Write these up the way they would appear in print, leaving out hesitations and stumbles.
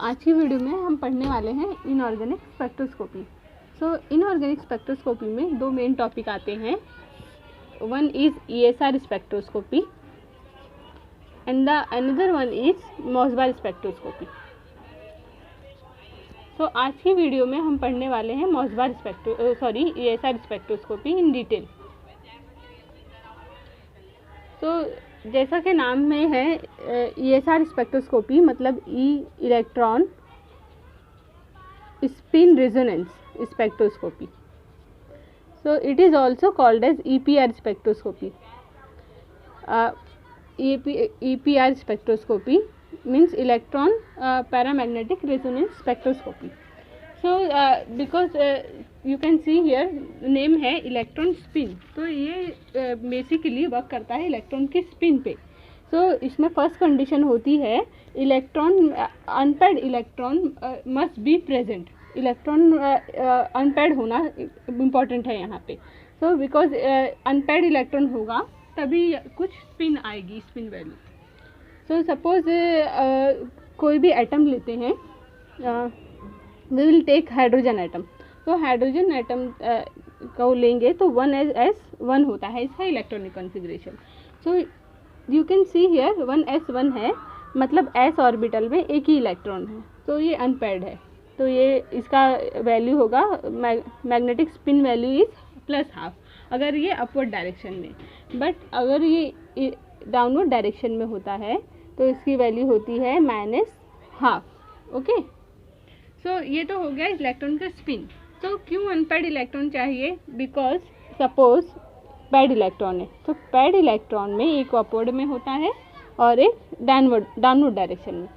आज की वीडियो में हम पढ़ने वाले हैं इनऑर्गेनिक स्पेक्ट्रोस्कोपी। इनऑर्गेनिक स्पेक्ट्रोस्कोपी में दो मेन टॉपिक आते हैं। One is ESR spectroscopy and the another one is Mossbauer spectroscopy. आज की वीडियो में हम पढ़ने वाले हैं ESR स्पेक्ट्रोस्कोपी इन डिटेल। जैसा कि नाम में है ESR स्पेक्ट्रोस्कोपी मतलब electron spin resonance spectroscopy. It is also called as EPR spectroscopy. EPR spectroscopy means electron paramagnetic resonance spectroscopy. Because you can see here name है इलेक्ट्रॉन स्पिन, तो ये basically work करता है इलेक्ट्रॉन की spin पे। इसमें first condition होती है electron unpaired electron must be present. Electron unpaired होना इम्पॉर्टेंट है यहाँ पे। बिकॉज अनपेड इलेक्ट्रॉन होगा तभी कुछ स्पिन आएगी, स्पिन वैल्यू। सपोज कोई भी एटम लेते हैं, we will take hydrogen atom. Hydrogen atom को लेंगे तो 1s1 होता है इसका electronic configuration. You can see here 1s1 है, मतलब s ऑर्बिटल में एक ही इलेक्ट्रॉन है, तो ये अनपेयर्ड है। तो ये इसका वैल्यू होगा, मैग्नेटिक स्पिन वैल्यू इज +½ अगर ये अपवर्ड डायरेक्शन में। बट अगर ये डाउनवर्ड डायरेक्शन में होता है तो इसकी वैल्यू होती है -½ ओके। ये तो हो गया इलेक्ट्रॉन का स्पिन। क्यों अनपेड इलेक्ट्रॉन चाहिए? बिकॉज सपोज पैड इलेक्ट्रॉन है, तो पैड इलेक्ट्रॉन में एक अपवर्ड में होता है और एक डाउनवर्ड डायरेक्शन में।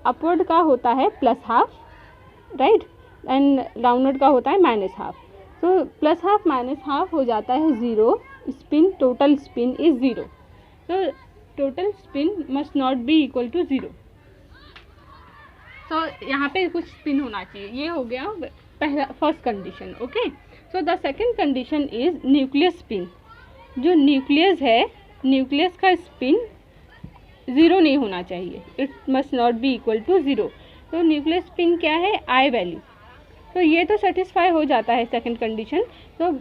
अपवर्ड का होता है +½ राइट, एंड डाउनवर्ड का होता है -½ +½ -½ हो जाता है 0। Spin, total spin is 0। Total spin must not be equal to 0। यहाँ पे कुछ स्पिन होना चाहिए। ये हो गया first condition okay. The second condition is nucleus spin. जो न्यूक्लियस है, न्यूक्लियस का स्पिन 0 नहीं होना चाहिए, it must not be equal to 0। Nucleus spin क्या है? I value. ये तो सेटिस्फाई हो जाता है सेकंड कंडीशन।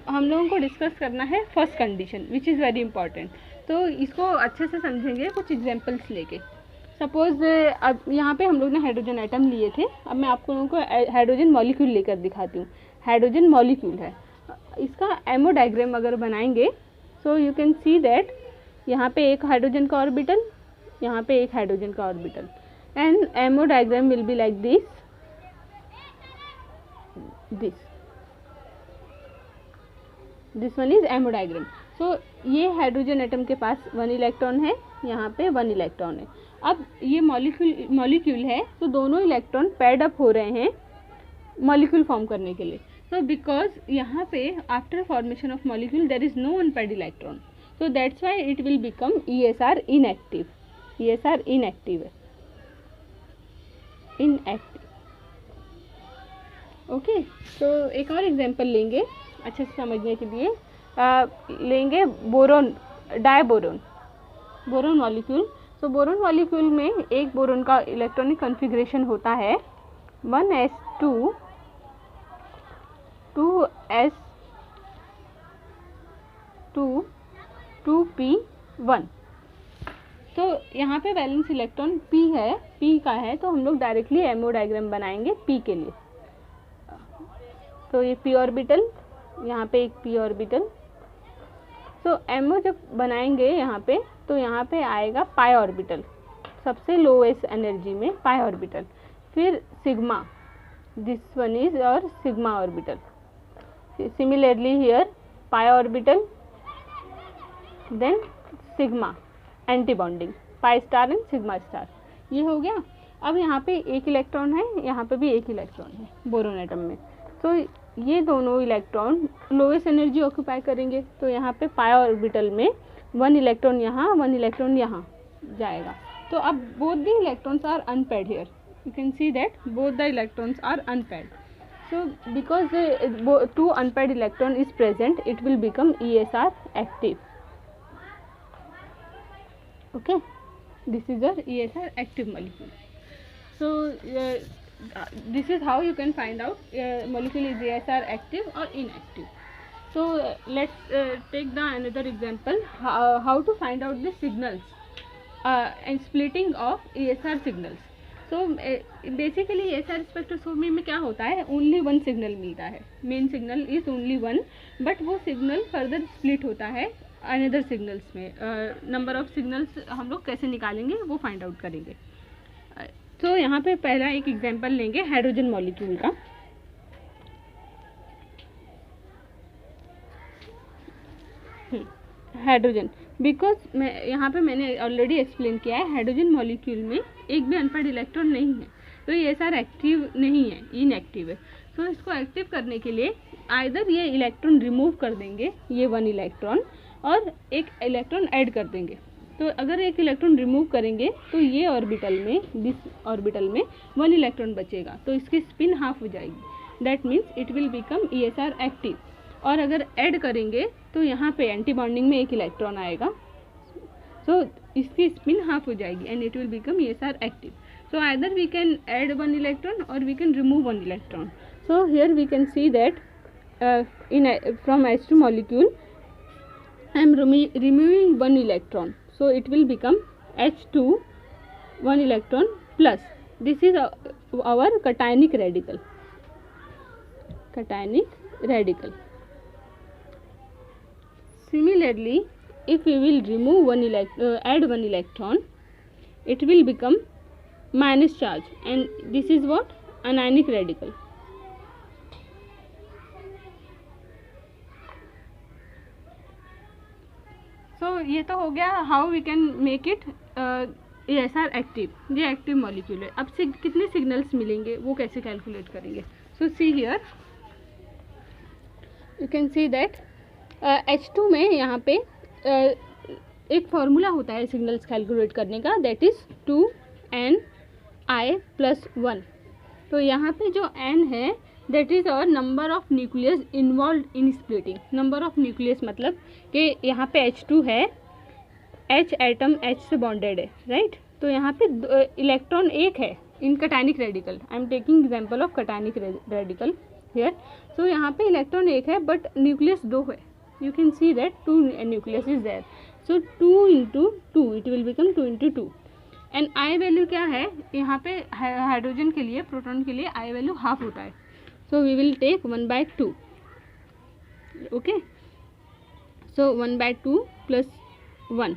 हम लोगों को डिस्कस करना है first condition which is very important. इसको अच्छे से समझेंगे कुछ एग्जांपल्स लेके। सपोज अब यहाँ पे हम लोग ने हाइड्रोजन एटम लिए थे। अब मैं आप लोगों को हाइड्रोजन मॉलिक्यूल लेकर दिखाती हूँ। हाइड्रोजन मॉलिक्यूल है, इसका एमओ डायग्राम अगर बनाएंगे यू कैन सी दैट यहाँ पे एक हाइड्रोजन का ऑर्बिटल, यहाँ पे एक हाइड्रोजन का orbital, and ammo diagram will be like this. This one is ammo diagram. ये हाइड्रोजन एटम के पास 1 इलेक्ट्रॉन है, यहाँ पे 1 इलेक्ट्रॉन है। अब ये मॉलिक्यूल है, तो दोनों इलेक्ट्रॉन पैड अप हो रहे हैं मॉलिक्यूल फॉर्म करने के लिए। बिकॉज यहाँ पे after formation of molecule there is no unpaired electron, that's why it will become ESR inactive. ESR inactive है, इनएक्टिव ओके। एक और एग्जांपल लेंगे अच्छे से समझने के लिए। लेंगे boron, diboron, boron molecule. Boron molecule में एक बोरोन का इलेक्ट्रॉनिक कॉन्फ़िगरेशन होता है 1s2 2s2 2p1। यहाँ पे वैलेंस इलेक्ट्रॉन p है, p का है, तो हम लोग डायरेक्टली एमओ डायग्राम बनाएंगे p के लिए। ये p ऑर्बिटल, यहाँ पे एक p ऑर्बिटल। एमओ जब बनाएंगे यहाँ पे, तो यहाँ पे आएगा पाई ऑर्बिटल, सबसे लोएस्ट एनर्जी में पाई ऑर्बिटल। फिर सिग्मा, दिस वन इज और sigma orbital. Similarly here pi orbital, then sigma anti bonding, pi star and sigma star. ये हो गया। अब यहाँ पे एक इलेक्ट्रॉन है, यहाँ पे भी एक इलेक्ट्रॉन है बोरोन एटम में। ये दोनों इलेक्ट्रॉन लोएस्ट एनर्जी ऑक्यूपाई करेंगे। यहाँ पे पाई ऑर्बिटल में 1 इलेक्ट्रॉन यहाँ, 1 इलेक्ट्रॉन यहाँ जाएगा। अब both the electrons are unpaired here. You can see that both the electrons are unpaired. Because 2 unpaired electron is present, it will become ESR active okay. This is a ESR active molecule. So this is how you can find out molecule is ASR active or inactive. So let's take the another example, how to find out the signals and splitting of ASR signals. So basically ASR spectroscopy में क्या होता है, only one signal मिलता है, main signal is only one, but वो signal further split होता है another signals में. नंबर ऑफ सिग्नल्स हम लोग कैसे निकालेंगे वो फाइंड आउट करेंगे. तो यहाँ पे पहला एक एग्जांपल लेंगे हाइड्रोजन मॉलिक्यूल का. हाइड्रोजन, बिकॉज मैं यहाँ पे मैंने ऑलरेडी एक्सप्लेन किया है, हाइड्रोजन मॉलिक्यूल में एक भी अनपेयर्ड इलेक्ट्रॉन नहीं है, तो ये ASR एक्टिव नहीं है, इनएक्टिव है. तो इसको एक्टिव करने के लिए आइदर ये इलेक्ट्रॉन रिमूव कर देंगे, ये वन इलेक्ट्रॉन, और एक इलेक्ट्रॉन ऐड कर देंगे. तो अगर एक इलेक्ट्रॉन रिमूव करेंगे तो ये ऑर्बिटल में, दिस ऑर्बिटल में वन इलेक्ट्रॉन बचेगा, तो इसकी स्पिन हाफ हो जाएगी. That means it will become ASR active. और अगर ऐड करेंगे तो यहाँ पे एंटी बॉन्डिंग में एक इलेक्ट्रॉन आएगा, सो इसकी स्पिन हाफ हो जाएगी and it will become ASR active. So either we can add one electron or we can remove one electron. So here we can see that in from H2 molecule I am removing one electron, so it will become H2 one electron plus. This is our cationic radical. Similarly, if we will remove add one electron, it will become minus charge, and this is what? Anionic radical. So ये तो हो गया how we can make it ASR active. ये active molecule है. अब से कितने signals मिलेंगे वो कैसे कैलकुलेट करेंगे. So see here you can see that H2 में यहाँ पे एक फॉर्मूला होता है सिग्नल्स कैलकुलेट करने का, दैट इज़ 2ni+1. तो यहाँ पे जो n है दैट इज़ और number of nucleus involve in splitting. Number of nucleus मतलब कि यहाँ पे H2 है, H एटम H से बॉन्डेड है, राइट. तो यहाँ पे इलेक्ट्रॉन एक है in cationic radical. I am taking example of cationic radical here. So यहाँ पे इलेक्ट्रॉन एक है बट न्यूक्लियस दो है. You can see that 2 nucleus is there. So 2 × 2 it will become 2 × 2. And I value क्या है यहाँ पे हाइड्रोजन के लिए, प्रोटॉन के लिए आई वैल्यू हाफ होता है. So we will take 1/2. Okay. So 1/2 plus 1.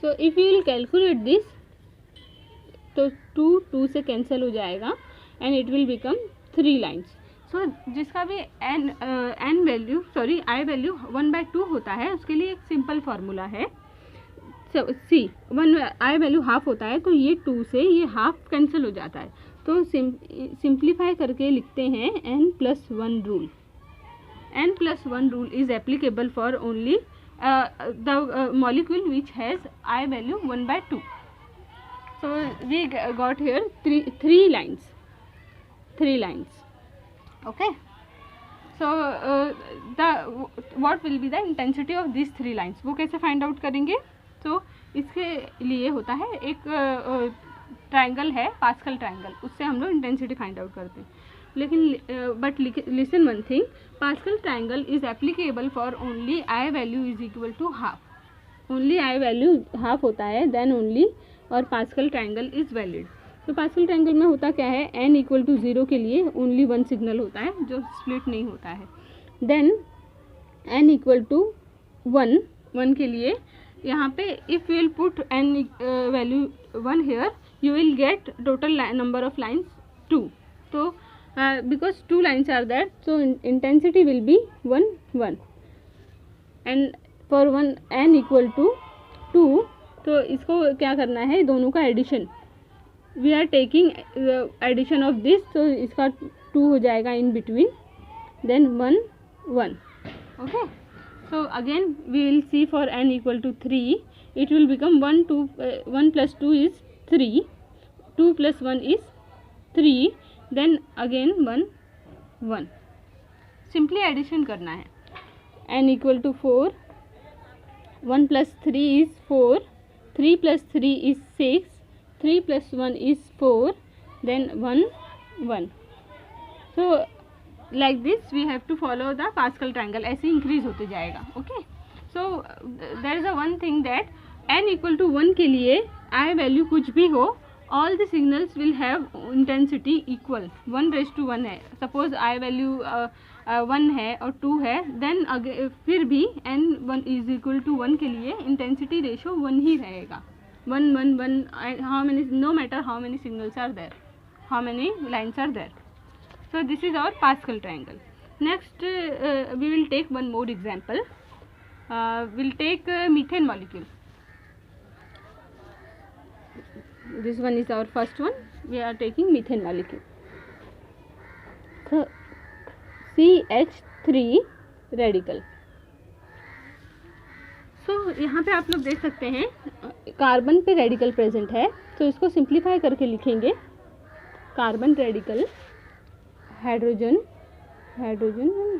So if you will calculate this, तो 2 से कैंसिल हो जाएगा and it will become 3 lines. So जिसका भी n वैल्यू i वैल्यू 1/2 होता है उसके लिए एक सिंपल फार्मूला है. सी 1 i वैल्यू हाफ होता है, तो ये 2 से ये हाफ कैंसिल हो जाता है. तो सिंप्लीफाई करके लिखते हैं n+1 rule. n+1 rule is applicable for only the molecule which has I value 1/2. So we got here 3 lines. Okay. So what will be the intensity of these 3 lines? वो कैसे find out करेंगे. तो इसके लिए होता है एक triangle है, पास्कल ट्राइंगल, उससे हम लोग इंटेंसिटी फाइंड आउट करते हैं. लेकिन but listen one thing, Pascal triangle is applicable for only I value is equal to half. Only I value half होता है देन ओनली और पास्कल ट्राइंगल इज वैलिड. तो पास्कल ट्राइंगल में होता क्या है, n = 0 के लिए ओनली वन सिग्नल होता है जो स्प्लिट नहीं होता है. देन n = 1 के लिए यहाँ पे if you will put n value 1 here you will get total number of lines 2. So because 2 lines are there, so intensity will be 1 and for n = 2. तो इसको क्या करना है, दोनों का addition. We are taking addition of this, तो इसका 2 हो जाएगा in between, then 1. Okay. So again we will see for n = 3 it will become 1 + 2 is 3, 2 + 1 is 3, then again 1. Simply addition करना है. n = 4, 1 + 3 is 4, 3 + 3 is 6, 3 + 1 is 4, then 1 1. So like this we have to follow the Pascal triangle, ऐसे increase होते जाएगा. Okay, so there is a one thing that n equal to 1 के लिए I value कुछ भी हो, all the signals will have intensity equal. 1:1 है, suppose I value 1 है और 2 है, देन फिर भी n 1 इज इक्वल टू 1 के लिए इंटेंसिटी रेशो 1 ही रहेगा. 1 1 1, how many, no matter how many signals are there, how many lines are there. So this is our Pascal triangle. Next we will take one more example. We'll take methane molecule. This one is our first one. We are taking methane molecule. So CH3 radical. So यहाँ पे आप लोग देख सकते हैं carbon पे radical present है, तो इसको सिंप्लीफाई करके लिखेंगे carbon radical, hydrogen and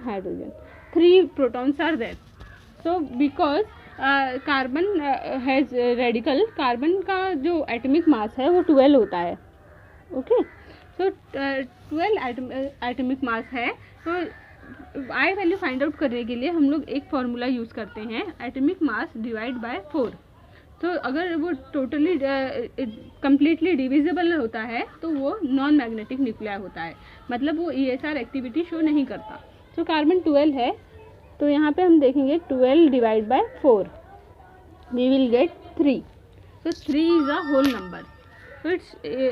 hydrogen, 3 protons are there. So because carbon has radical, carbon का जो एटॉमिक मास है वो 12 होता है. ओके, सो 12 एटॉमिक मास है. तो आई वैल्यू फाइंड आउट करने के लिए हम लोग एक फॉर्मूला यूज़ करते हैं, एटॉमिक मास डिवाइड बाय 4. तो अगर वो टोटली कम्प्लीटली डिविजिबल होता है तो वो नॉन मैग्नेटिक न्यूक्लियर होता है, मतलब वो ESR एक्टिविटी शो नहीं करता. तो कार्बन 12 है, तो यहाँ पे हम देखेंगे 12 divide by 4, we will get 3. so 3 is a whole number, so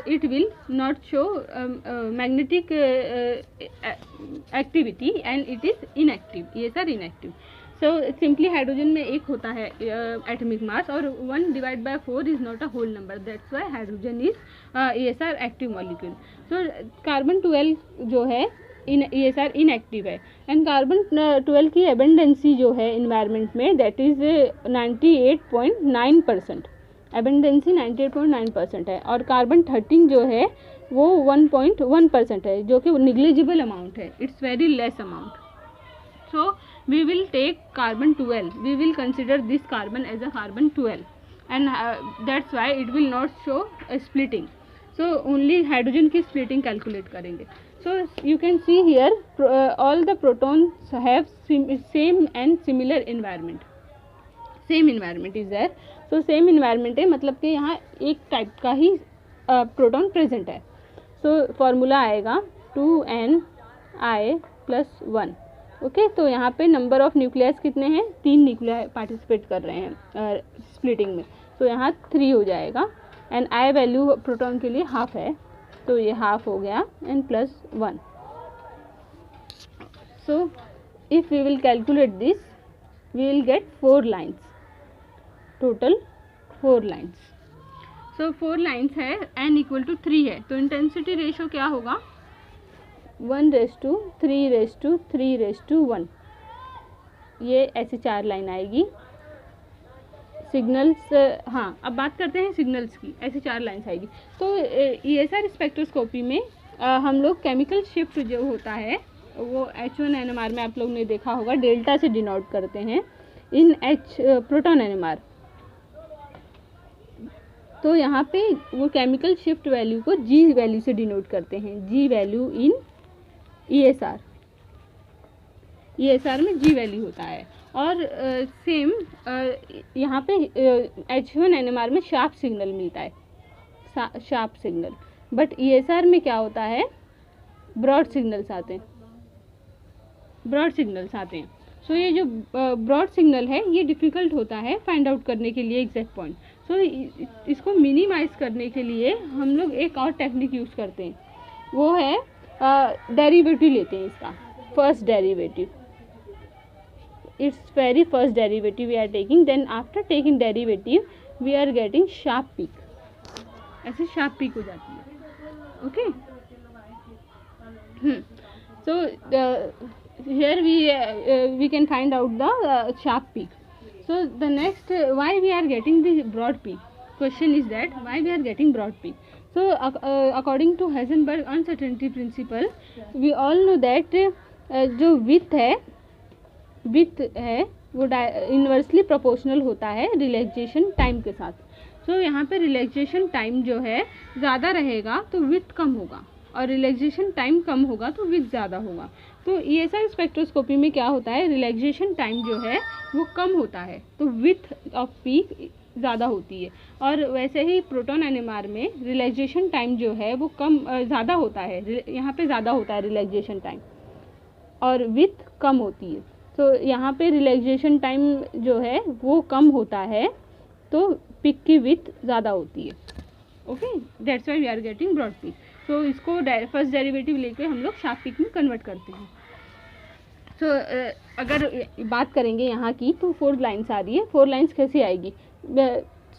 it will not show magnetic activity and it is inactive, ESR inactive. So simply hydrogen में एक होता है एटॉमिक मास और 1 divide by 4 is not a whole number, that's why hydrogen is ESR active molecule. So carbon 12 जो है ESR inactive है, and carbon 12 की एबेंडेंसी जो है इन्वायरमेंट में दैट इज 98.9%, एबेंडेंसी 98.9% है. और कार्बन 13 जो है वो 1.1% है, जो कि निग्लिजिबल अमाउंट है, it's very less amount. So we will take carbon 12, we will consider this carbon as a carbon 12, and that's why it will not show a splitting. So only hydrogen की splitting calculate करेंगे. So you can see here all the protons have same and similar environment, same environment is there. So same environment है, मतलब कि यहाँ एक type का ही proton present है. So formula आएगा 2ni+1. ओके, तो यहाँ पे नंबर ऑफ न्यूक्लियस कितने हैं, 3 न्यूक्लियर पार्टिसिपेट कर रहे हैं स्प्लिटिंग में, तो यहाँ 3 हो जाएगा. एंड आई वैल्यू प्रोटॉन के लिए हाफ है, तो ये हाफ हो गया, and +1. So if we will calculate this we will get 4 lines, total 4 lines. So 4 lines है, n इक्वल टू 3 है, तो इंटेंसिटी रेशो क्या होगा, 1:3:3:1. ये ऐसे 4 लाइन आएगी. सिग्नल्स, हाँ अब बात करते हैं सिग्नल्स की, ऐसे 4 लाइन्स आएगी. तो ESR स्पेक्ट्रोस्कोपी में हम लोग केमिकल शिफ्ट जो होता है वो H1 NMR में आप लोग ने देखा होगा, डेल्टा से डिनोट करते हैं इन प्रोटॉन NMR. तो यहाँ पे वो केमिकल शिफ्ट वैल्यू को G वैल्यू से डिनोट करते हैं, G वैल्यू इन ESR में G वैल्यू होता है. और सेम यहाँ पे H1 NMR में शार्प सिग्नल मिलता है, शार्प सिग्नल, बट ESR में क्या होता है, ब्रॉड सिग्नल्स आते हैं, ब्रॉड सिग्नल्स आते हैं. सो ये जो ब्रॉड सिग्नल है ये डिफ़िकल्ट होता है फाइंड आउट करने के लिए एग्जैक्ट पॉइंट. सो इसको मिनिमाइज करने के लिए हम लोग एक और टेक्निक यूज़ करते हैं, वो है डेरिवेटिव लेते हैं इसका, first derivative, it's very first derivative we are taking. Then after taking derivative we are getting sharp peak, ऐसे शार्प पीक हो जाती है. Okay, so here we can find out the sharp peak. So the next why we are getting the broad peak, question is that why we are getting broad peak. So according to Heisenberg uncertainty principle we all know that जो width है वो inversely proportional होता है relaxation time के साथ. सो यहाँ पे relaxation time जो है ज़्यादा रहेगा तो विड्थ कम होगा, और रिलैक्सेशन टाइम कम होगा तो विड्थ ज़्यादा होगा। तो ESR स्पेक्ट्रोस्कोपी में क्या होता है, रिलैक्सेशन टाइम जो है वो कम होता है तो विड्थ ऑफ पीक ज़्यादा होती है, और वैसे ही प्रोटॉन NMR में रिलैक्सेशन टाइम जो है वो कम ज़्यादा होता है, यहाँ पे ज़्यादा होता है रिलैक्सेशन टाइम और विड्थ कम होती है। तो यहाँ पे रिलैक्सेशन टाइम जो है वो कम होता है तो पिक की विड्थ ज़्यादा होती है। Okay, that's why we are getting broad peak. तो इसको फर्स्ट डेरिवेटिव लेके हम लोग शार्प पिक में कन्वर्ट करते हैं। तो अगर बात करेंगे यहाँ की तो 4 लाइन्स आ रही है। 4 लाइन्स कैसे आएगी?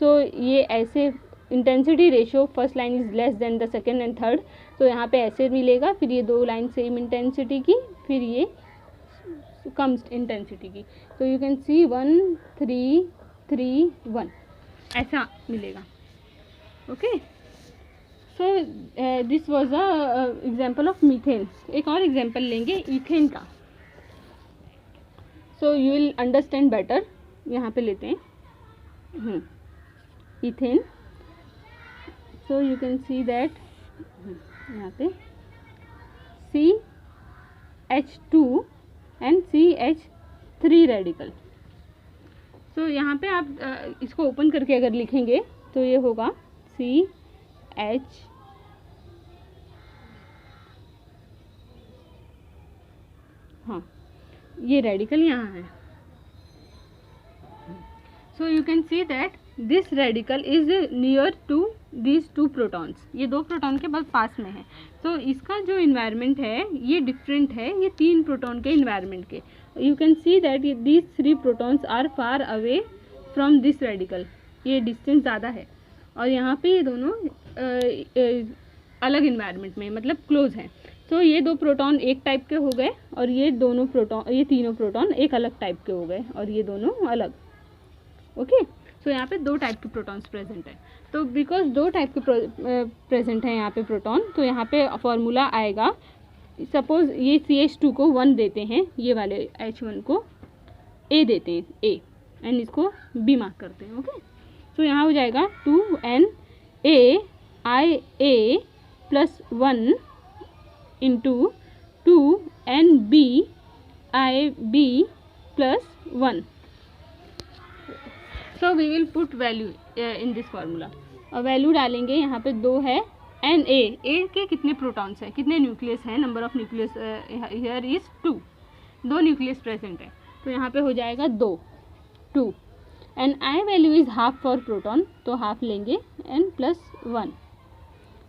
सो ये ऐसे intensity ratio first line is less than the second and third, तो यहाँ पे ऐसे मिलेगा। फिर ये 2 लाइन सेम इंटेंसिटी की, फिर ये कम इंटेंसिटी की, तो यू कैन सी 1 3 3 1 ऐसा मिलेगा। Okay, so this was a example of methane. एक और एग्जांपल लेंगे इथेन का, so you will understand better. यहाँ पे लेते हैं ethane. So you can see that यहाँ पे CH2 एंड CH3 रेडिकल। सो यहाँ पे आप इसको ओपन करके अगर लिखेंगे तो ये होगा CH हाँ, ये रेडिकल यहाँ है। So you can see that this radical is near to these 2 protons. ये 2 प्रोटॉन के बहुत पास में है, तो इसका जो इन्वायरमेंट है ये डिफरेंट है ये 3 प्रोटॉन के इन्वायरमेंट के। You can see that these 3 protons are far away from this radical, ये डिस्टेंस ज़्यादा है, और यहाँ पे ये दोनों अलग इन्वायरमेंट में मतलब क्लोज हैं। तो ये 2 प्रोटॉन एक टाइप के हो गए, और ये तीनों प्रोटॉन एक अलग टाइप के हो गए, और ये दोनों अलग। ओके, सो यहाँ पे 2 टाइप के प्रोटॉन्स प्रेजेंट है। तो बिकॉज 2 टाइप के प्रेजेंट है यहाँ पे प्रोटॉन, तो यहाँ पे फॉर्मूला आएगा, सपोज ये CH2 को 1 देते हैं, ये वाले H1 को A देते हैं A, एंड इसको B मार्क करते हैं। ओके, तो यहाँ हो जाएगा 2NAIA plus 1 into 2NBIB plus 1। So we will put value in this formula, और वैल्यू डालेंगे। यहाँ पे 2 है Na के कितने प्रोटॉन्स हैं, कितने न्यूक्लियस हैं, number of nucleus here is 2 nucleus present है, तो यहाँ पे हो जाएगा 2 and I value is half for proton, तो हाफ लेंगे n प्लस 1।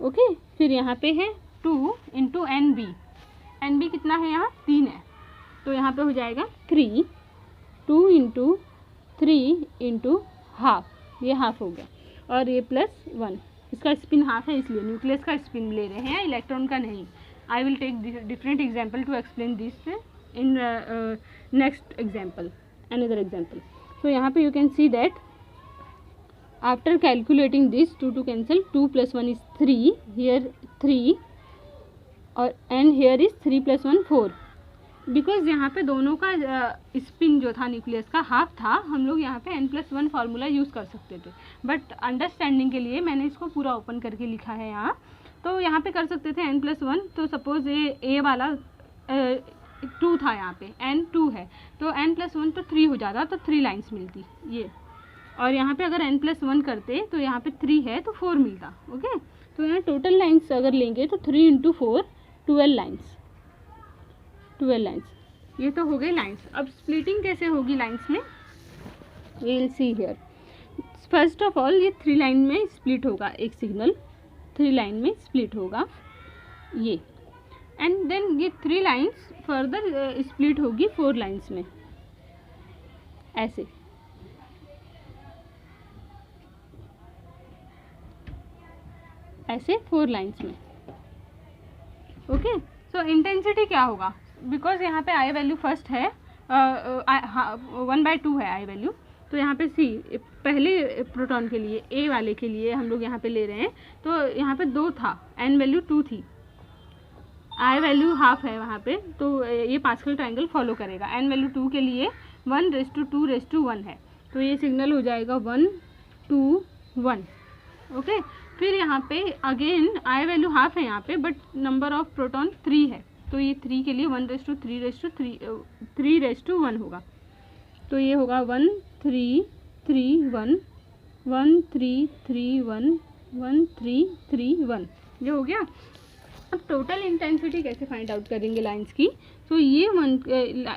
ओके, फिर यहाँ पे है 2 इंटू NB कितना है यहाँ 3 है, तो यहाँ पे हो जाएगा 3 2 इंटू 3 इंटू हाफ, ये हाफ हो गया, और ये प्लस 1, इसका स्पिन हाफ है इसलिए न्यूक्लियस का स्पिन ले रहे हैं, इलेक्ट्रॉन का नहीं। I will take different example to explain this in next example, another example. So यहाँ पे you can see that after calculating this 2 cancel, 2 + 1 is 3, here 3, और एंड हियर इज 3 + 1 4। बिकॉज यहाँ पे दोनों का स्पिन जो था न्यूक्लियस का हाफ था, हम लोग यहाँ पे n+1 फार्मूला यूज़ कर सकते थे, बट अंडरस्टैंडिंग के लिए मैंने इसको पूरा ओपन करके लिखा है यहाँ। तो यहाँ पे कर सकते थे n+1, तो सपोज ये A वाला 2 था, यहाँ पे n2 है, तो n+1 तो 3 हो जाता, तो 3 लाइन्स मिलती ये, और यहाँ पे अगर n+1 करते तो यहाँ पे 3 है तो 4 मिलता। ओके, तो यहाँ टोटल लाइन्स अगर लेंगे तो 3 × 4 12 लाइन्स, 12 लाइन्स, ये तो हो गई लाइन्स। अब स्प्लिटिंग कैसे होगी लाइन्स में, we will see here. First of all ये 3 लाइन में स्प्लिट होगा, एक सिग्नल 3 लाइन में स्प्लिट होगा ये, एंड देन ये 3 लाइन्स फर्दर स्प्लिट होगी 4 लाइन्स में, ऐसे ऐसे 4 लाइन्स में। ओके, सो इंटेंसिटी क्या होगा, बिकॉज यहाँ पे I वैल्यू फर्स्ट है, 1/2 है I वैल्यू, तो यहाँ पे C पहले प्रोटॉन के लिए A वाले के लिए हम लोग यहाँ पे ले रहे हैं, तो यहाँ पे 2 था, n वैल्यू 2 थी, I वैल्यू हाफ है वहाँ पे, तो ये पास्कल ट्रायंगल फॉलो करेगा। n वैल्यू 2 के लिए 1/2/1 है, तो ये सिग्नल हो जाएगा 1 2 1, ओके। फिर यहाँ पे अगेन I वैल्यू हाफ है यहाँ पे, बट नंबर ऑफ प्रोटॉन 3 है, तो ये 3 के लिए 1:3:1 होगा। तो ये होगा 1 3 3 1 1 3 3 1 1 3 3 1, ये हो गया। अब टोटल इंटेंसिटी कैसे फाइंड आउट करेंगे लाइंस की? तो ये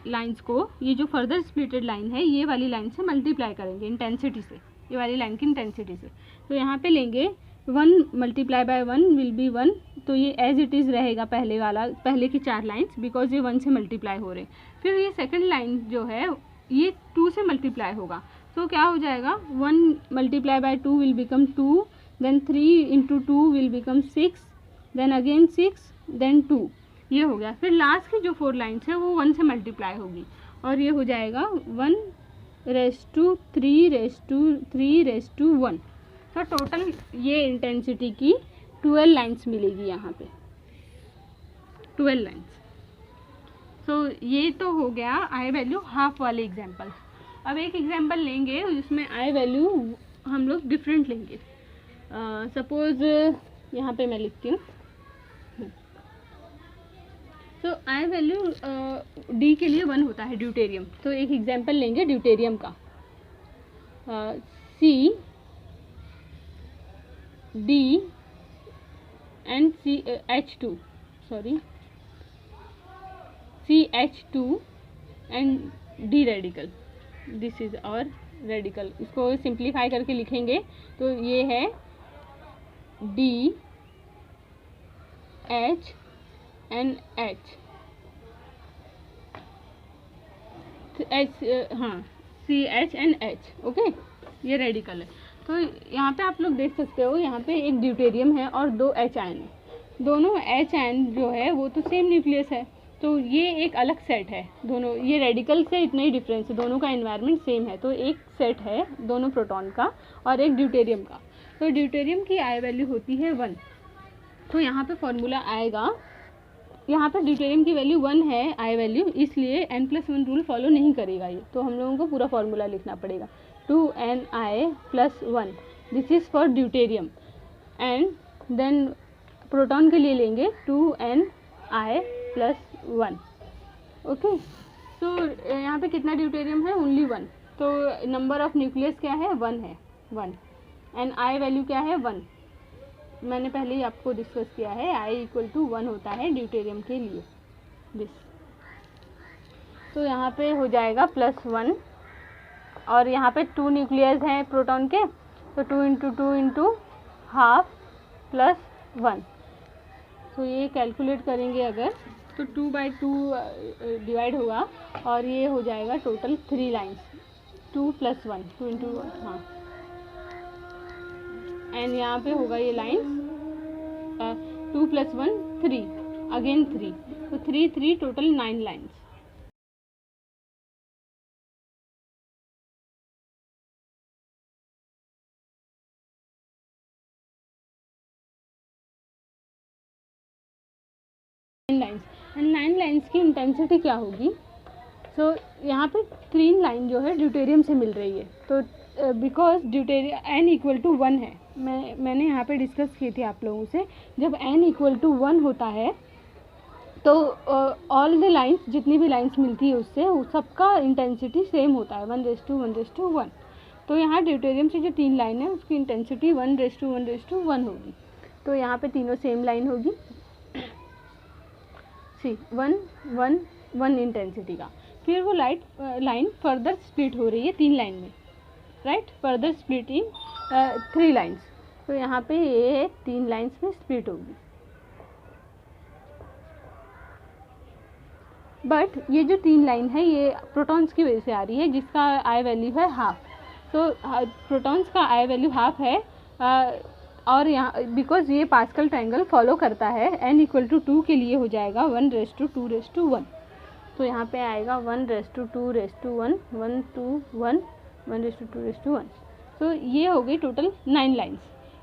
लाइंस को, ये जो फर्दर स्प्लिटेड लाइन है, ये वाली लाइन से मल्टीप्लाई करेंगे इंटेंसिटी से, ये वाली लाइन की इंटेंसिटी से। तो यहाँ पे लेंगे 1 मल्टीप्लाई बाय 1 विल बी 1, तो ये एज इट इज़ रहेगा पहले वाला, पहले की 4 लाइन्स, बिकॉज ये 1 से मल्टीप्लाई हो रहे हैं। फिर ये सेकेंड लाइन जो है ये 2 से मल्टीप्लाई होगा, तो क्या हो जाएगा 1 multiply by 2 will become 2, then 3 into 2 will become 6, then again 6, then 2, ये हो गया। फिर लास्ट की जो 4 लाइन्स है वो 1 से मल्टीप्लाई होगी, और ये हो जाएगा 1:3:3:1। तो टोटल ये इंटेंसिटी की 12 लाइन्स मिलेगी यहाँ पे, 12 लाइन्स। सो ये तो हो गया I वैल्यू हाफ वाले एग्जाम्पल। अब एक एग्जाम्पल लेंगे जिसमें I वैल्यू हम लोग डिफरेंट लेंगे। सपोज यहाँ पे मैं लिखती हूँ, तो I वैल्यू D के लिए 1 होता है ड्यूटेरियम। तो एक एग्जाम्पल लेंगे ड्यूटेरियम का, CD and CH2 and D radical, this is our radical. इसको सिंप्लीफाई करके लिखेंगे तो ये है D H एंड H, हाँ CH एंड H, ओके, ये रेडिकल है। तो यहाँ पे आप लोग देख सकते हो, यहाँ पे एक ड्यूटेरियम है और 2 H आयन है। दोनों H आयन जो है वो तो सेम न्यूक्लियस है, तो ये एक अलग सेट है। दोनों ये रेडिकल से इतना ही डिफरेंस है, दोनों का एनवायरनमेंट सेम है, तो एक सेट है दोनों प्रोटॉन का और एक ड्यूटेरियम का। तो ड्यूटेरियम की I वैल्यू होती है 1, तो यहाँ पे फॉर्मूला आएगा, यहाँ पे ड्यूटेरियम की वैल्यू 1 है I वैल्यू, इसलिए n+1 रूल फॉलो नहीं करेगा ये, तो हम लोगों को पूरा फॉर्मूला लिखना पड़ेगा 2Ni+1, this is for deuterium. And then proton के लिए लेंगे 2Ni+1, ओके। तो यहाँ पे कितना ड्यूटेरियम है? ओनली 1, तो नंबर ऑफ न्यूक्लियस क्या है? 1 है, 1, एंड I वैल्यू क्या है? 1। मैंने पहले ही आपको डिस्कस किया है, I=1 होता है ड्यूटेरियम के लिए, दिस। तो यहाँ पे हो जाएगा +1, और यहाँ पे 2 न्यूक्लियस हैं प्रोटॉन के, तो 2 × 2 × हाफ +1। तो ये कैलकुलेट करेंगे अगर, तो 2/2 डिवाइड होगा, और ये हो जाएगा टोटल 3 लाइन्स, 2 + 1, 2 × 1, हाँ। एंड यहाँ पे होगा ये लाइन 2 + 1 3, अगेन 3, तो 3 3 टोटल 9 लाइन्स। एंड 9 लाइन्स की इंटेंसिटी क्या होगी? सो यहाँ पे 3 लाइन जो है ड्यूटेरियम से मिल रही है, तो बिकॉज ड्यूटेरियम n=1 है, मैंने यहाँ पे डिस्कस की थी आप लोगों से, जब n=1 होता है तो ऑल द लाइन्स, जितनी भी लाइन्स मिलती है उससे, सबका इंटेंसिटी सेम होता है, 1:1:1। तो यहाँ ड्यूटेरियम से जो 3 लाइन है उसकी इंटेंसिटी 1:1:1 होगी। तो यहाँ पे तीनों सेम लाइन होगी, 1 1 1 इंटेंसिटी का। फिर वो लाइन फर्दर स्प्लिट हो रही है 3 लाइन में, right, further split in 3 lines. तो यहाँ पे ये 3 लाइन्स में स्प्लिट होगी। बट ये जो 3 लाइन है ये प्रोटॉन्स की वजह से आ रही है, जिसका I वैल्यू है हाफ। तो प्रोटॉन्स का I वैल्यू हाफ है, और यहाँ बिकॉज ये पास्कल ट्रायंगल फॉलो करता है, n=2 के लिए हो जाएगा 1:2:1। तो यहाँ पे आएगा 1:2:1, 1 2 1 1:2:1। तो ये हो गई total 9 lines,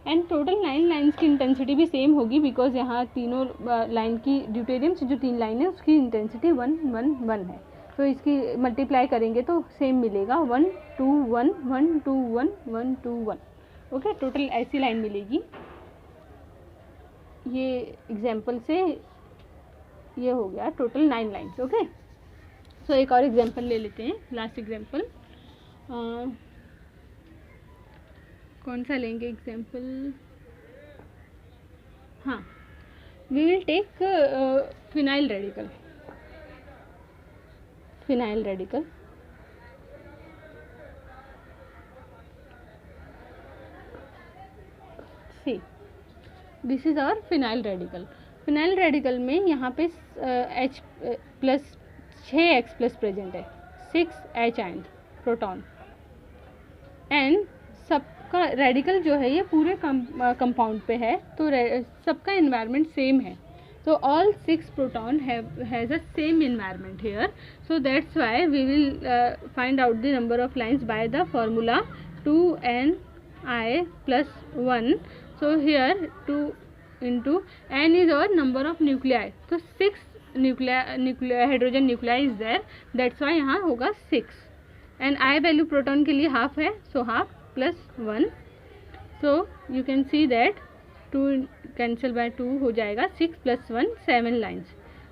and total 9 lines की इंटेंसिटी भी सेम होगी, बिकॉज यहाँ तीनों लाइन की ड्यूटेरियम से जो 3 लाइन है उसकी इंटेंसिटी 1 1 1 है। तो इसकी मल्टीप्लाई करेंगे तो सेम मिलेगा, 1 2 1 1 2 1 1 2 1। ओके, टोटल ऐसी लाइन मिलेगी। ये एग्जाम्पल से ये हो गया टोटल 9 लाइन्स। ओके, सो एक और एग्जाम्पल ले लेते हैं, लास्ट एग्जाम्पल। कौन सा लेंगे एग्जाम्पल? हाँ, we will take phenyl radical. Phenyl radical, see this is our phenyl radical. Phenyl radical में यहाँ पे H plus 6X plus present है, 6H आयन प्रोटॉन, एंड सबका रेडिकल जो है ये पूरे कंपाउंड पे है, तो सबका एनवायरनमेंट सेम है। So all 6 proton has a same environment here. So that's why we will find out the number of lines by the formula 2ni plus 1. So here 2 into n is our number of nuclei. So 6 hydrogen nuclei is there. That's why यहाँ होगा 6. And I value proton के लिए half है, so half plus 1. So you can see that 2 cancel by 2 हो जाएगा, 6 plus 1 7 lines.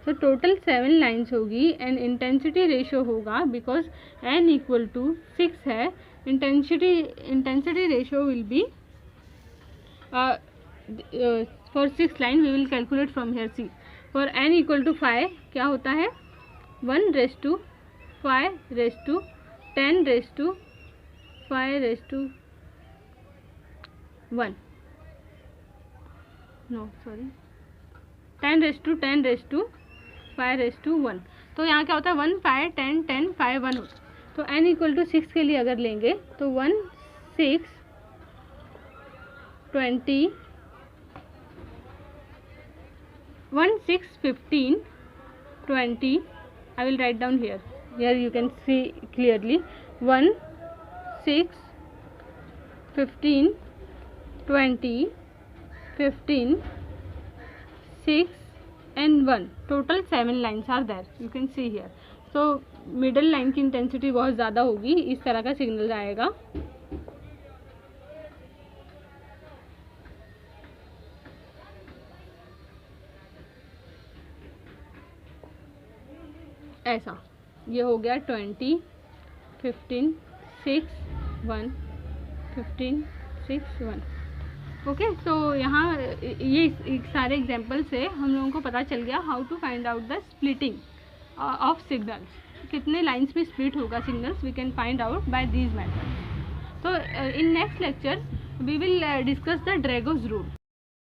So total 7 lines होगी and intensity ratio होगा, because n equal to 6 है, intensity ratio will be for 6 line we will calculate from here. See for n equal to 5 क्या होता है, 1 रेस to 5 रेस टू 10 रेस टू 5 रेस टू 1, नो सॉरी 10 रेस टू 10 रेस टू 5 रेस टू 1। तो यहाँ क्या होता है 1 5 10 10 5 1 होता है। तो n इक्वल टू 6 के लिए अगर लेंगे तो 1 6 20 1 6 15 20, I will write down here you can see clearly 1 6 15 20 15 6 and 1, total 7 lines are there, you can see here. So middle line की इंटेंसिटी बहुत ज़्यादा होगी, इस तरह का सिग्नल आएगा। ऐसा ये हो गया 20 15 6 1 15 6 1। ओके, सो यहाँ ये सारे एग्जाम्पल से हम लोगों को पता चल गया how to find out the splitting of signals, कितने लाइन्स में स्प्लिट होगा signals, we can find out by these methods. तो in next lecture we will discuss the Drago's rule.